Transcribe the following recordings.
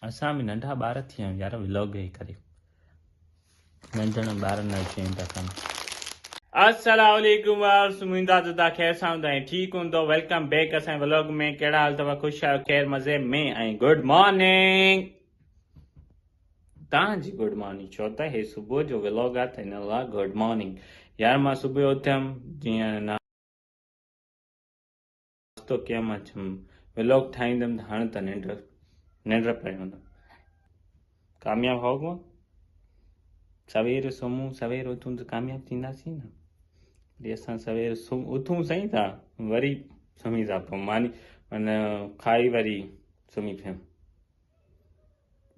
असां बि नंढा ॿार थी विया आहियूं यार, व्लॉग ई करे नंढड़नि ॿारनि लाइ चयूं था कनि। अस्सलाम वालेकुम वारस, मुंहिंजा जुदा ख़ैर सां हूंदा ऐं ठीकु हूंदो। वेलकम बैक असांजे व्लॉग में। कहिड़ा हाल अथव? ख़ुशि आहियो, ख़ैर मज़े में? ऐं गुड मॉर्निंग तव्हांजी गुड मॉर्निंग छो त हे सुबुह जो व्लॉग आहे त हिन लाइ गुड मॉर्निंग। यार मां सुबुह उथियमि, जीअं नाश्तो कयमि, अचुमि व्लॉग ठाहींदुमि त हाणे त निंड पई हूंदुमि। कामयाबु हो सवेर सुम्हूं, सवेर उथूं त कामयाबु थींदासीं न। वरी असां सवेर उथूं सही था, वरी सुम्ही था पोइ मानी खाई वरी सुम्ही पियमि।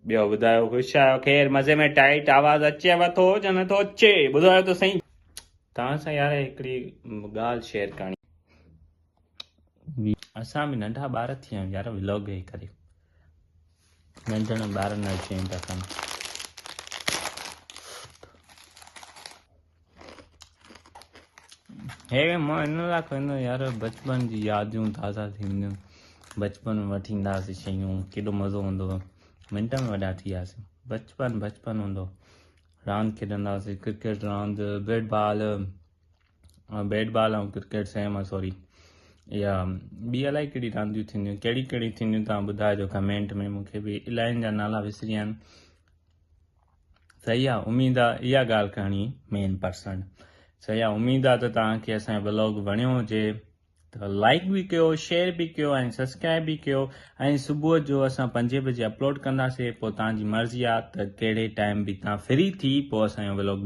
ॿियो ॿुधायो, ख़ुशि आहियो, ख़ैर मज़े में? टाइट आवाज़ अचेव थो या नथो अचे? ॿुधायो त सही। तव्हां सां यार हिकिड़ी ॻाल्हि शेयर करणी। असां बि नंढा ॿार थी विया आहियूं यार, व्लॉग ई करे नंढड़नि ॿारनि लाइ चयूं था कनि। हे मां हिन लाइ कंदो यार, बचपन जी यादियूं ताज़ा थींदियूं। बचपन में वठी ईंदासीं शयूं, केॾो मज़ो हूंदो हो। मिंट में वॾा थी वियासीं। बचपन हूंदो, रांदि खेॾंदा हुआसीं, क्रिकेट रांदि, बैट बॉल ऐं क्रिकेट सेम आहे, सॉरी इहा ॿी अलाए कहिड़ी रांदियूं थींदियूं, कहिड़ी थींदियूं तव्हां ॿुधाइजो कमेंट में। मूंखे बि इलाहियुनि जा नाला विसरी विया आहिनि। सही आहे, उमेदु आहे इहा ॻाल्हि करणी मेन पर्सन। सही आहे, उमेदु आहे त तव्हांखे असांजो व्लॉग वणियो हुजे त लाइक बि कयो, शेयर बि कयो ऐं सब्सक्राइब बि कयो। ऐं सुबुह जो असां 5 बजे अपलोड कंदासीं, पोइ तव्हांजी मर्ज़ी आहे त कहिड़े टाइम बि तव्हां फ्री थी पोइ असांजो व्लॉग